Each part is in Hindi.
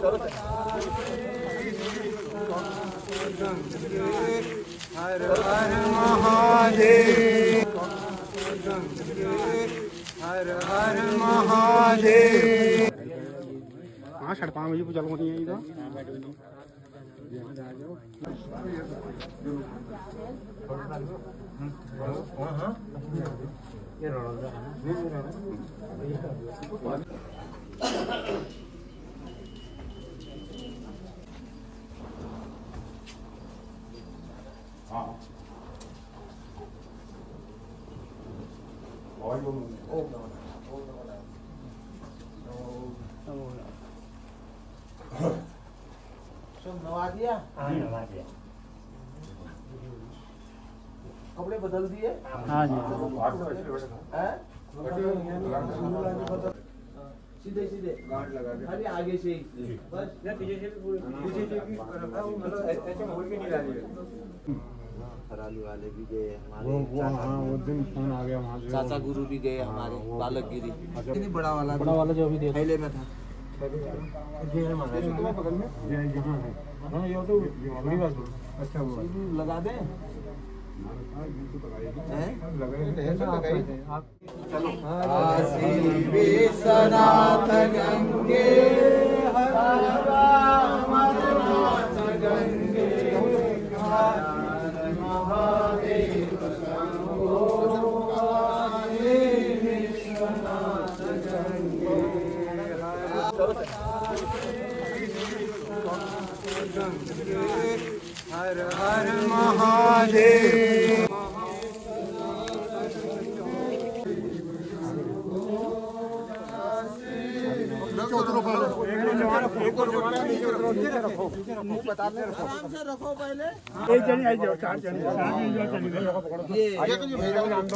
हर हर महादेव, हर हर महादेव। हाँ सड़क में पूजा होनी है इधर। नवा दिया? हाँ नवा दिया। कपड़े बदल दिए? हाँ जी। सीधे सीधे गार्ड लगा के खाली आगे से ही बस या पीछे से भी पीछे से भी मतलब ऐसे मोड़ के नहीं डालिए। हरालू वाले भी गए हमारे। हाँ वो दिन फोन आ गया वहाँ से। चाचा गुरु भी गए हमारे बालकगिरी। कितनी बड़ा वाला जो अभी देखा पहले में था। ये है हमारा तो बगल में ये यहाँ है। हाँ ये तो ये बात अच्छा वो लगा दें काशी विश्वनाथ गंगे हर अमरनाथ गंगे महादेव शंभो काशी विश्वनाथ गंगे हर हर महादेव। आराम से रखो पहले। एक जनी आई जाओ, चार जनी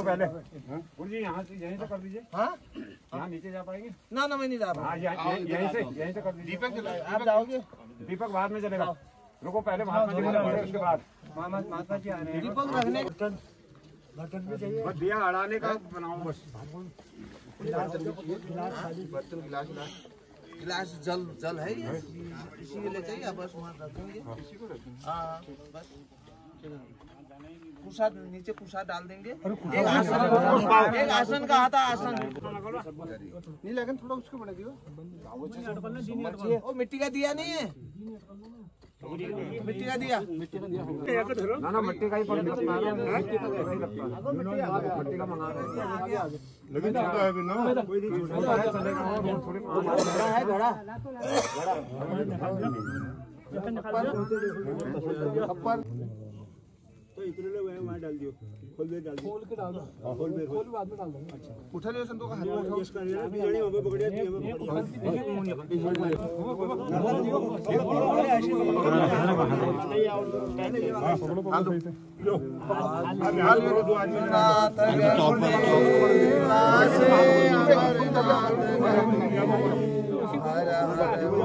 पहले जी यहाँ से यहीं से कर दीजिए। हाँ यहाँ नीचे जा पाएंगे? ना मैं नहीं जा रहा। यहीं से कर दीजिए। दीपक आप जाओगे? दीपक बाद में चलेगा। रुको पहले महात्मा जी उसके बाद महात्मा जी आ रहे हैं। दीपक रखने बर्तन भी चाहिए। बस दिया अड़ाने का बनाओ बस। बर्तन गिलास जल है ये इसी के लिए चाहिए बस वहाँ रखेंगे। हाँ बस प्रसाद नीचे प्रसाद डाल देंगे। एक आसन का आता आसन नहीं लगन थोड़ा उसको बना दियो। वो मिट्टी का दिया नहीं है। मिट्टी का दिया ना मिट्टी का ही पड़ेगा। मिट्टी का मंगा रहे हैं लेकिन छोटा है ना है घड़ा तो इतने लोग वहाँ डाल दियो। खोल के डाल दो। खोल बाद में डाल दो। अच्छा उठा लियो संतो का हाथ में उठाओ। इसका बिरयानी वहाँ पे पकड़िया थी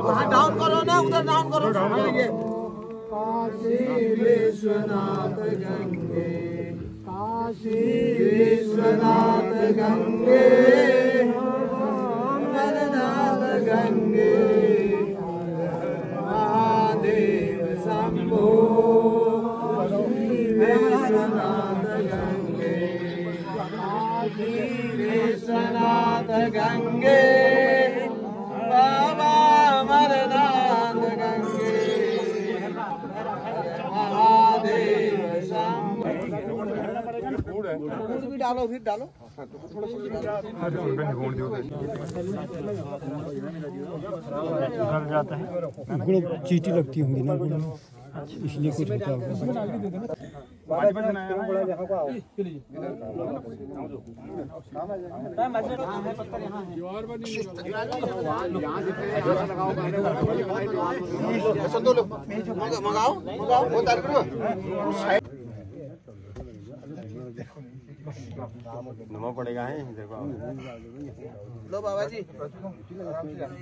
वहाँ डाउन करो ना उधर डाउन करो। काशी विश्वनाथ गंगे काशी विश्वनाथ गंगे अमरनाथ गंगे महादेव शंभो विश्वनाथ गंगे काशी विश्वनाथ गंगे बाबा अमरनाथ गंगे भी डालो फिर डालो चीटी लगती होंगी ना इसलिए कुछ होता होगा। मंगाओ वो तारीख नमक पड़ेगा है देखो। लो बाबा जी ये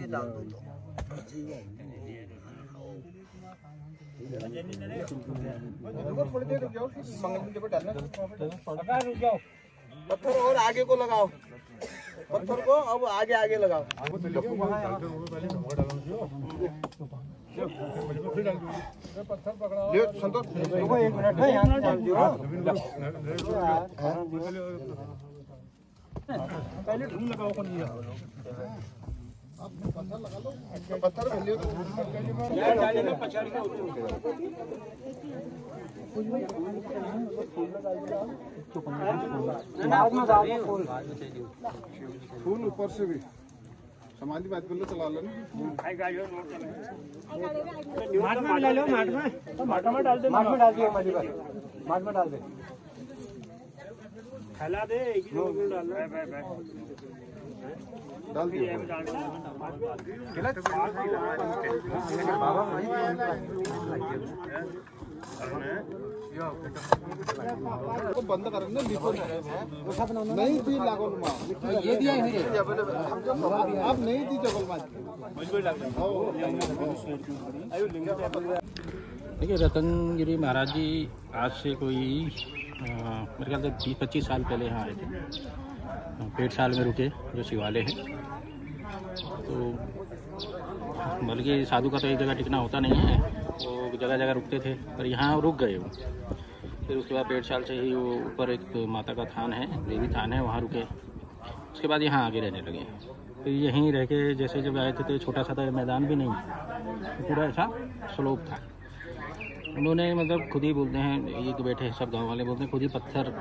डाल दो। थोड़ी देर रुक जाओ मंगल जब डालना रुक जाओ पत्थर और आगे को लगाओ। पत्थर को अब आगे आगे लगाओ। संतोष एक मिनट पहले ढूंढ लगाओ कौन ये पत्थर लगा लो। पत्थर पहले फूल ऊपर से भी समाधि बात कर लो, चला लो माठ में ले लो, माठ में डाल दे, माठ में डाल दिए, माठ में डाल दे, फैला दे, एक ही डाल दिए। बंद कर नहीं दी लागो ये दिया आप नहीं दी जगल। देखिए, रतनगिरी महाराज जी आज से कोई मेरे ख्याल से 20-25 साल पहले यहाँ आए थे। पेटशाल में रुके, जो शिवालय है। तो बल्कि साधु का तो एक जगह टिकना होता नहीं है, वो जगह जगह रुकते थे, पर यहाँ रुक गए वो। फिर उसके बाद पेटशाल से ही वो ऊपर एक माता का थान है, देवी थान है, वहाँ रुके। उसके बाद यहाँ आगे रहने लगे। फिर यहीं रह के जैसे जब आए थे तो छोटा सा था, मैदान भी नहीं, पूरा ऐसा स्लोप था। उन्होंने मतलब खुद ही बोलते हैं, ये कि बैठे सब गांव वाले बोलते हैं, खुद ही पत्थर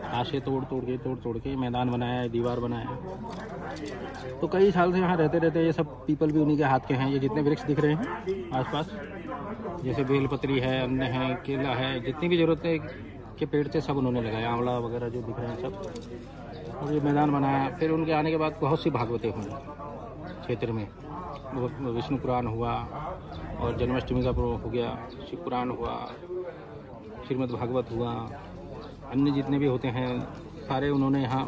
हाथ से तोड़ तोड़ के मैदान बनाया है, दीवार बनाया है। तो कई साल से यहाँ रहते रहते ये सब पीपल भी उन्हीं के हाथ के हैं। ये जितने वृक्ष दिख रहे हैं आसपास, जैसे बेलपत्री है, अन्य है, केला है, जितनी भी जरूरत है के पेड़ थे सब उन्होंने लगाया, आंवला वगैरह जो दिख रहे हैं सब। और ये मैदान बनाया। फिर उनके आने के बाद बहुत सी भागवतें हुई क्षेत्र में। विष्णु पुराण हुआ और जन्माष्टमी का हो गया, शिव पुराण हुआ, श्रीमद् भागवत हुआ, अन्य जितने भी होते हैं सारे उन्होंने यहाँ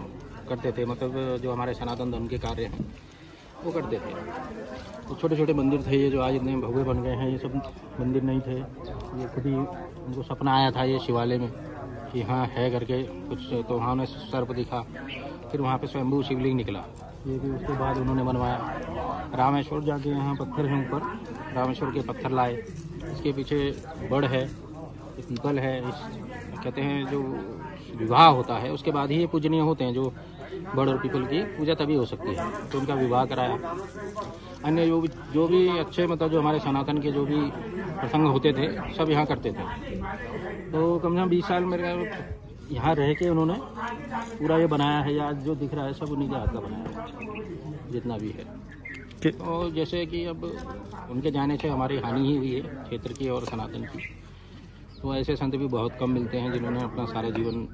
करते थे। मतलब जो हमारे सनातन धर्म के कार्य हैं वो करते थे। तो छोटे छोटे मंदिर थे ये, जो आज इतने भव्य बन गए हैं, ये सब मंदिर नहीं थे। ये खुद ही उनको सपना आया था ये शिवालय में कि हाँ है करके कुछ, तो वहाँ उन्हें सर्प दिखा। फिर वहाँ पे स्वयंभू शिवलिंग निकला, ये भी उसके बाद उन्होंने बनवाया। रामेश्वर जाके यहाँ पत्थर हैं ऊपर, रामेश्वर के पत्थर लाए। इसके पीछे बड़ है, पीपल है। इस कहते हैं जो विवाह होता है उसके बाद ही ये पूजनीय होते हैं। जो बड़ और पीपल की पूजा तभी हो सकती है, तो उनका विवाह कराया। अन्य जो भी अच्छे मतलब जो हमारे सनातन के जो भी प्रसंग होते थे सब यहाँ करते थे। तो कम से कम 20 साल मेरे यहाँ रह के उन्होंने पूरा ये बनाया है। आज जो दिख रहा है सब उन्हीं के हाथ का बनाया है, जितना भी है। और जैसे कि अब उनके जाने से हमारी हानि ही हुई है क्षेत्र की और सनातन की। तो ऐसे संत भी बहुत कम मिलते हैं जिन्होंने अपना सारा जीवन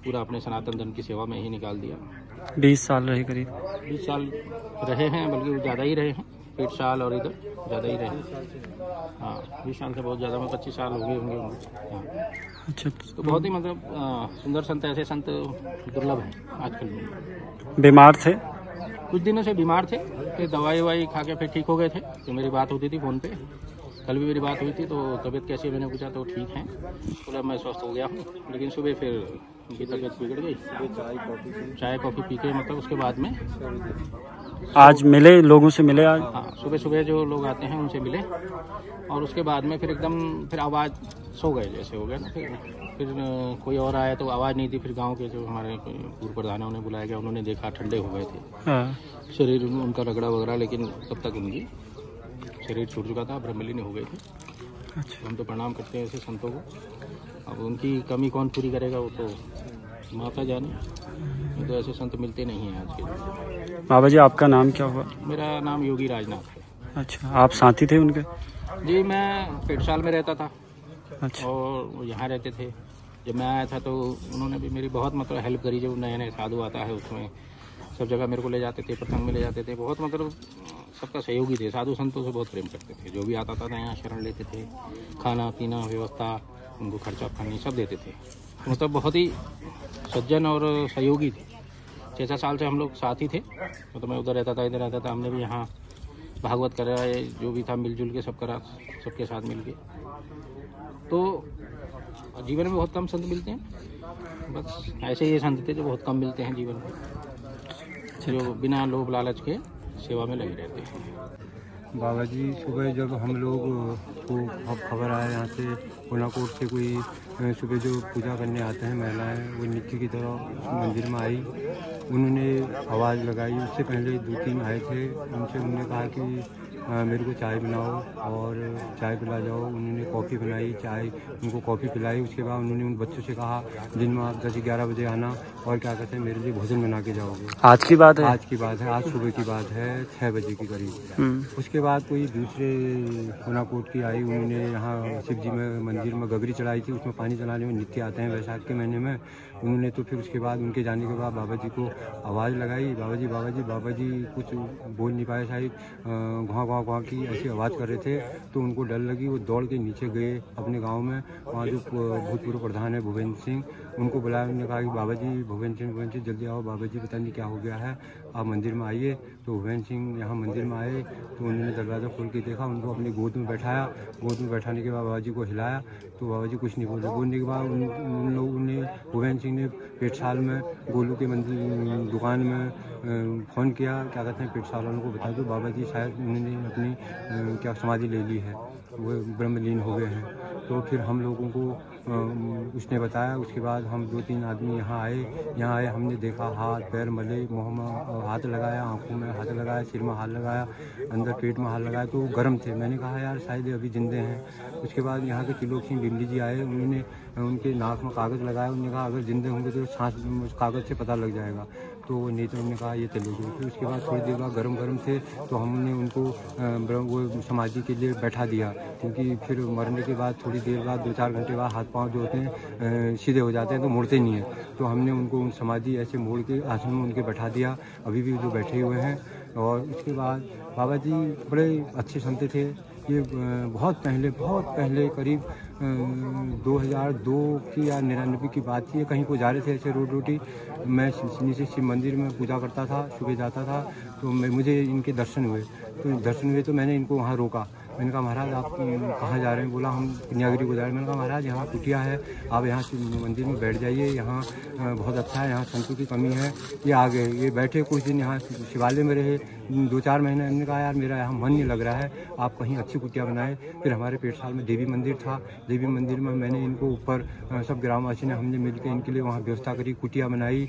पूरा अपने सनातन धर्म की सेवा में ही निकाल दिया। 20 साल रहे, करीब 20 साल रहे हैं, बल्कि वो ज़्यादा ही रहे हैं। 8 साल और इधर ज़्यादा ही रहे। हाँ, 20 साल से बहुत ज़्यादा में 25 साल हो गए होंगे। हाँ, अच्छा। तो बहुत ही मतलब सुंदर संत, ऐसे संत दुर्लभ हैं आजकल में। बीमार थे, कुछ दिनों से बीमार थे, फिर दवाई खा के फिर ठीक हो गए थे। तो मेरी बात होती थी फ़ोन पे, कल भी मेरी बात हुई थी। तो तबीयत कैसी है मैंने पूछा तो ठीक है, बोला मैं स्वस्थ हो गया हूँ। लेकिन सुबह फिर उनकी तबीयत बिगड़ गई। चाय कॉफ़ी पी के मतलब उसके बाद में आज मिले, लोगों से मिले आज? हाँ, सुबह सुबह जो लोग आते हैं उनसे मिले। और उसके बाद में फिर एकदम फिर आवाज़ सो गए जैसे हो गया ना। फिर कोई और आया तो आवाज़ नहीं थी। फिर गांव के जो हमारे पूर्व प्रधान है उन्हें बुलाया गया, उन्होंने देखा ठंडे हो गए थे। हाँ। शरीर उनका रगड़ा वगड़ा, लेकिन तब तक उनकी शरीर छूट चुका था, ब्रह्मलीन हो गए थे। अच्छा। हम तो प्रणाम करते हैं ऐसे संतों को। अब उनकी कमी कौन पूरी करेगा, वो तो माता जाने। तो ऐसे संत मिलते नहीं हैं आज के दिन। बाबा जी आपका नाम क्या हुआ? मेरा नाम योगी राजनाथ है। अच्छा, आप साथी थे उनके? जी, मैं पेटशाल में रहता था। अच्छा। और वो यहाँ रहते थे। जब मैं आया था तो उन्होंने भी मेरी बहुत मतलब हेल्प करी। जब नए नए साधु आता है उसमें सब जगह मेरे को ले जाते थे, प्रसंग में ले जाते थे। बहुत मतलब सबका सहयोगी थे। साधु संतों से बहुत प्रेम करते थे। जो भी आता था यहाँ शरण लेते थे, खाना पीना व्यवस्था, उनको खर्चा पानी सब देते थे। मतलब बहुत ही सज्जन और सहयोगी थे। 6 साल से हम लोग साथ ही थे। मतलब मैं उधर रहता था, इधर रहता था। हमने भी यहाँ भागवत करा है, जो भी था मिलजुल के सब करा, सबके साथ मिल के। तो जीवन में बहुत कम संत मिलते हैं, बस ऐसे ही संत थे जो बहुत कम मिलते हैं जीवन में। जो बिना लोभ लालच के सेवा में लगे रहते हैं। बाबा जी सुबह जब हम लोग को खबर आया यहाँ से कोनाकोट से कोई सुबह जो पूजा करने आते हैं महिलाएं, वो नित्य की तरह मंदिर में आई। उन्होंने आवाज़ लगाई। उससे पहले 2-3 आए थे, उनसे उन्होंने कहा कि मेरे को चाय बनाओ और चाय पिला जाओ। उन्होंने कॉफ़ी बनाई, चाय उनको कॉफ़ी पिलाई। उसके बाद उन्होंने उन बच्चों से कहा दिन में आप 10-11 बजे आना और क्या कहते हैं मेरे लिए भोजन बना के जाओगे। आज की बात है? आज की बात है, आज सुबह की बात है, 6 बजे के करीब। उसके बाद कोई दूसरे कोनाकोट की आई। उन्होंने यहाँ शिव जी में मंदिर में गगरी चढ़ाई थी, उसमें पानी चलाने में नित्य आते हैं वैशाख के महीने में। उन्होंने तो फिर उसके बाद उनके जाने के बाद बाबा जी को आवाज़ लगाई, बाबा जी बाबा जी। बाबा जी कुछ बोल नहीं पाए, शायद घुआ घुआ की ऐसी आवाज़ कर रहे थे। तो उनको डर लगी, वो दौड़ के नीचे गए अपने गांव में। वहाँ जो भूतपूर्व प्रधान है भूपेंद्र सिंह, उनको बुलाया। उन्होंने कहा कि बाबा जी भूपेंद्र सिंह जल्दी आओ, बाबा जी पता नहीं क्या हो गया है, आप मंदिर में आइए। तो भूपेंद्र सिंह यहाँ मंदिर में आए तो उन्होंने दरवाज़ा खोल के देखा, उनको अपनी गोद में बैठाया। गोद में बैठाने के बाद बाबा जी को हिलाया तो बाबा जी कुछ नहीं बोले। बोलने के बाद उन लोगों ने, भूपेंद्र सिंह ने पेटशाल में गोलू के मंदिर दुकान में फ़ोन किया, क्या कहते हैं पेटशाल वालों को बता दो बाबा जी शायद उन्होंने अपनी क्या समाधि ले ली है, वो ब्रह्मलीन हो गए हैं। तो फिर हम लोगों को उसने बताया। उसके बाद हम 2-3 आदमी यहाँ आए। हमने देखा हाथ पैर मले, मुँह में हाथ लगाया, आँखों में हाथ लगाया, सिर में हाथ लगाया, अंदर पेट में हाथ लगाया, तो वो गर्म थे। मैंने कहा यार शायद अभी जिंदे हैं। उसके बाद यहाँ के त्रिलोक सिंह बिंदी जी आए, उन्होंने उनके नाक में कागज़ लगाया। उन्होंने कहा अगर जिंदे होंगे तो सांस कागज़ से पता लग जाएगा। तो नहीं तो उन्होंने कहा ये चले गए। फिर उसके बाद थोड़ी देर बाद गरम थे तो हमने उनको वो समाधि के लिए बैठा दिया, क्योंकि फिर मरने के बाद थोड़ी देर बाद 2-4 घंटे बाद हाथ पांव जो होते हैं सीधे हो जाते हैं तो मुड़ते नहीं हैं। तो हमने उनको उन समाधि ऐसे मोड़ के आसन में उनके बैठा दिया, अभी भी जो बैठे हुए हैं। और उसके बाद बाबा जी बड़े अच्छे संत थे। ये बहुत पहले करीब 2002 की या 99 की बात थी। कहीं को जा रहे थे ऐसे रोटी। मैं नीचे शिव मंदिर में पूजा करता था, सुबह जाता था, तो मुझे इनके दर्शन हुए। तो मैंने इनको वहाँ रोका। मैंने कहा महाराज आप कहाँ जा रहे हैं? बोला हम कन्यागिरी को जा रहे हैं। मैंने कहा महाराज यहाँ कुटिया है, आप यहाँ मंदिर में बैठ जाइए, यहाँ बहुत अच्छा है, यहाँ संतों की कमी है। ये आ गए, ये बैठे कुछ दिन यहाँ शिवालय में रहे 2-4 महीने। हमने कहा यार मेरा यहाँ मन नहीं लग रहा है, आप कहीं अच्छी कुटिया बनाए। फिर हमारे पेटशाल में देवी मंदिर था, देवी मंदिर में मैंने इनको ऊपर सब ग्रामवासी ने हमने मिलकर इनके लिए वहाँ व्यवस्था करी, कुटिया बनाई।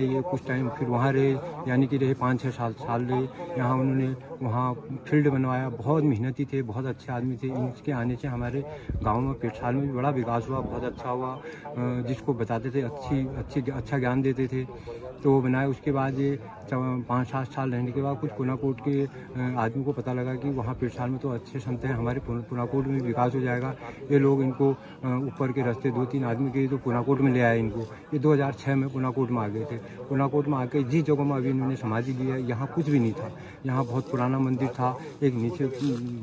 ये कुछ टाइम फिर वहाँ रहे, यानी कि रहे 5-6 साल रहे यहाँ। उन्होंने वहाँ फील्ड बनवाया, बहुत मेहनती थे, बहुत अच्छे आदमी थे। इनके आने से हमारे गांव में पेटशाल में भी बड़ा विकास हुआ, बहुत अच्छा हुआ। जिसको बताते थे अच्छा ज्ञान देते थे, तो वो बनाए। उसके बाद ये 5-7 साल रहने के बाद कुछ कोनाकोट के आदमी को पता लगा कि वहाँ पेटशाल में तो अच्छे संत हैं, हमारे कोनाकोट में विकास हो जाएगा। ये लोग इनको ऊपर के रास्ते 2-3 आदमी के तो कोनाकोट में ले आए इनको। ये 2006 में कोनाकोट में आ गए थे। कोनाकोट में आके जिस जगह में अभी इन्होंने समाधि ली है, यहाँ कुछ भी नहीं था। यहाँ बहुत पुराना मंदिर था, एक नीचे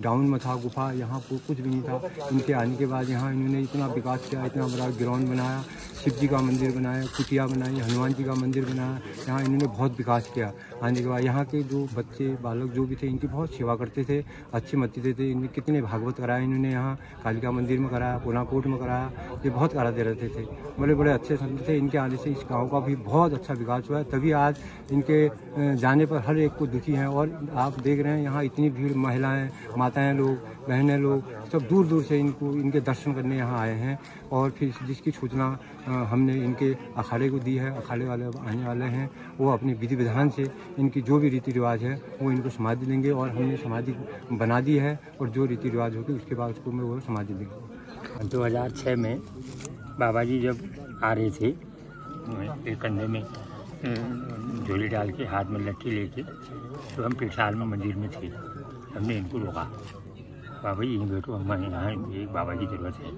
डाउन में था गुफा, यहाँ कुछ भी नहीं था। इनके आने के बाद यहाँ इन्होंने इतना विकास किया, इतना बड़ा ग्राउंड बनाया, शिव जी का मंदिर बनाया, कुटिया बनाई, हनुमान जी का मंदिर बनाया। यहाँ इन्होंने बहुत विकास किया। आने के बाद यहाँ के जो बच्चे बालक जो भी थे इनकी बहुत सेवा करते थे, अच्छे मत्ती थे। इनके कितने भागवत कराए इन्होंने, यहाँ कालिका मंदिर में कराया, कोनाकोट में कराया, ये बहुत कराते रहते थे। बड़े अच्छे संत थे। इनके आने से इस गाँव का भी बहुत अच्छा विकास हुआ है। तभी आज इनके जाने पर हर एक को दुखी हैं। और आप देख रहे हैं यहाँ इतनी भीड़, महिलाएँ, माताएँ लोग, बहनें लोग सब दूर दूर से इनके दर्शन करने यहाँ आए हैं। और फिर जिसकी सूचना हमने इनके अखाड़े को दी है, अखाड़े वाले आने वाले हैं, वो अपने विधि विधान से इनकी जो भी रीति रिवाज है वो इनको समाधि देंगे। और हमने समाधि बना दी है, और जो रीति रिवाज होगी उसके बाद उसको वो समाधि देंगे। 2006 में बाबा जी जब आ रहे थे, एक कंधे में झोली डाल के, हाथ में लट्ठी लेके, तो हम पेटशाल में मंदिर में थे। हमने इनको रोका, बाबा जी यहीं बैठो, हम यहाँ एक बाबा की ज़रूरत है।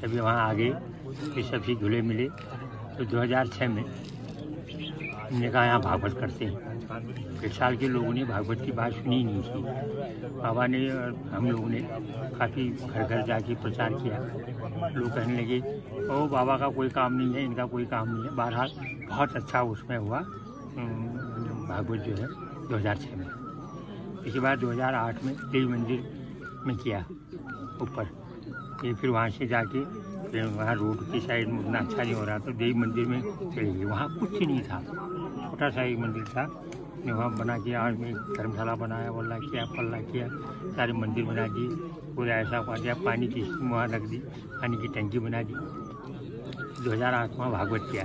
जब वहाँ आगे ये सभी घुले मिले तो 2006 में हमने कहा यहाँ भागवत करते हैं। पेटशाल के लोगों ने भागवत की बात सुनी नहीं थी। बाबा ने और हम लोगों ने काफ़ी घर घर जाके प्रचार किया। लोग कहने लगे ओ बाबा का कोई काम नहीं है, इनका कोई काम नहीं है। बहरहाल बहुत अच्छा उसमें हुआ भागवत जो है 2006 में। इसके बाद 2008 में देवी मंदिर में किया ऊपर। ये फिर वहाँ से जाके फिर वहाँ रोड की साइड में उतना अच्छा नहीं हो रहा, तो देवी मंदिर में चले गए। वहाँ कुछ नहीं था, छोटा सा एक मंदिर था, वहाँ बना के आज में धर्मशाला बनाया, वल्ला किया, पल्ला किया, सारे मंदिर बना दिए, पूरा ऐसा पा दिया, पानी की वहाँ रख दी, पानी की टंकी बना दी। 2008 में भागवत किया,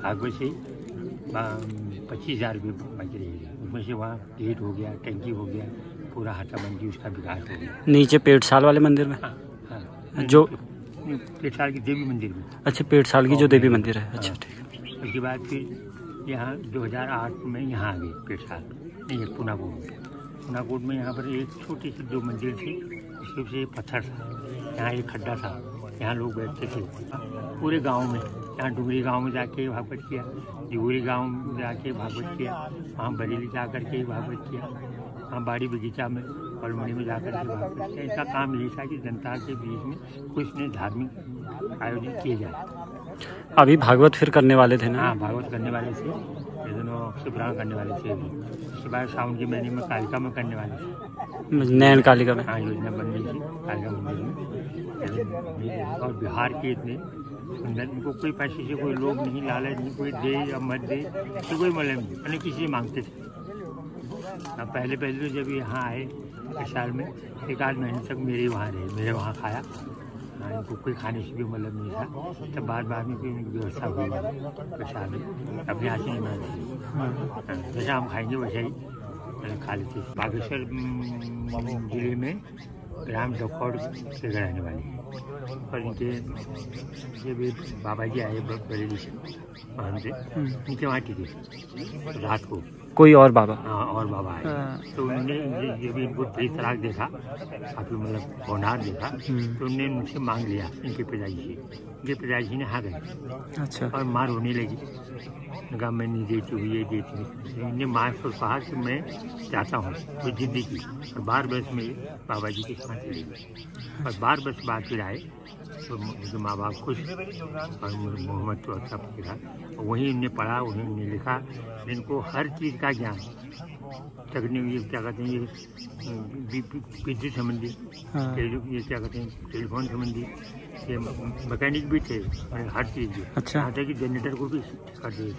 भागवत से 25,000 रुपये बच रहे हैं, उसमें से वहाँ गेट हो गया, टंकी हो गया, पूरा हाथाबंदी उसका विकास हो गया। नीचे पेटसाल वाले मंदिर में? हाँ, जो पेटसाल की देवी मंदिर में। अच्छा, पेटसाल की जो देवी मंदिर है। अच्छा, ठीक है। उसके बाद फिर यहाँ 2008 में यहाँ आ गए पेटसाल, नहीं पुनाकोट में। पुनाकोट में यहाँ पर एक छोटी सी 2 मंदिर थी, उसके से पत्थर था, यहाँ एक खड्डा था, यहाँ लोग बैठते थे पूरे गांव में। यहाँ डुंगरी गांव में जाके भागवत किया, डिगोरी गांव में जाके भागवत किया, वहाँ बरेली जा कर के भागवत किया, वहाँ बाड़ी बगीचा में पलमड़ी में जाकर के भागवत किया। ऐसा काम ये था कि जनता के बीच में कुछ ने धार्मिक आयोजन किए जाए। अभी भागवत फिर करने वाले थे ना? हाँ, भागवत करने वाले थे, ये दोनों शिवराम करने वाले थे। उसके बाद सावन के महीने में कालिका में करने वाले थे, नैन कालिका में। हाँ, योजना बन रही थी कालिका मंदिर में। और बिहार के इतने सुंदर, इनको कोई पैसे से कोई लोग नहीं, लालच नहीं, कोई दे या मत दे, तो कोई मतलब नहीं, मैंने किसी से मांगते थे। अब पहले तो जब यहाँ आए इस साल में 1-8 महीने तक मेरे वहाँ रहे, मेरे वहाँ खाया। हाँ, इनको कोई खाने से भी मतलब नहीं था। तब बाद में कोई व्यवस्था हुई पेशाब में, अपने हाथ से नहीं बना रही, जैसा हम खाएंगे वैसा ही मतलब खा लेते। बागेश्वर जिले में ग्राम दखौड़ से रहने वाले हैं, और इनके ये बाबा जी आए बरेली से, वहाँ से इनके वहाँ टिके रात को। कोई और बाबा? हाँ, और बाबा आए, तो उन्होंने ये भी इनको 3 तलाक देखा, काफी मतलब होनहार देखा, तो उन्होंने मुझसे मांग लिया इनके पिताजी से। इनके पिताजी ने हाँ गए। अच्छा। और माँ रोने लगी, कहा मैं नहीं देती हूँ, ये देती हूँ। इन्हें माँ को कहा कि मैं चाहता हूँ कोई जिद्दी की, और बार बस में बाबा जी के साथ चले गए, और बार बस बात फिर आए, तो मुझे माँ बाप खुश, और मोहम्मद तो अच्छा पकड़ा। वहीं इन्हें पढ़ा, वहीं इन्हें लिखा, इनको हर चीज़ का ज्ञान, तकनीक, ये क्या कहते हैं, ये विद्युत संबंधी, ये क्या कहते हैं, टेलीफोन संबंधी, ये मैकेनिक भी थे, हर चीज़ भी। अच्छा। यहाँ तक कि जनरेटर को भी कर दिए।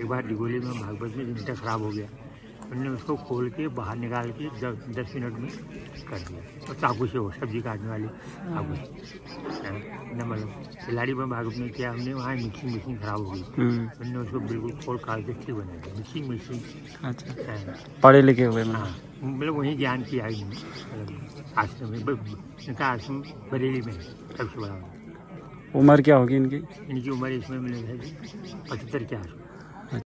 एक बार डिगोली में भागवत में जनरेटर खराब हो गया, उन्होंने उसको खोल के बाहर निकाल के 10 मिनट में कर दिया, और चाकू से, वो सब्जी काटने वाली चाकू न, मतलब खिलाड़ी में भागवत में किया हमने, वहाँ मिक्सिंग खराब हो गई, उन्होंने उसको बिल्कुल खोल काट के ठीक बना दिया, मिक्सिंग। अच्छा, पढ़े लिखे हुए? हाँ, मतलब वहीं ज्ञान किया इन्होंने आश्रम में। इनका आश्रम बरेली में सबसे बड़ा। उम्र क्या होगी इनकी? इनकी उम्र इसमें मिलेगी 75 के आसपास।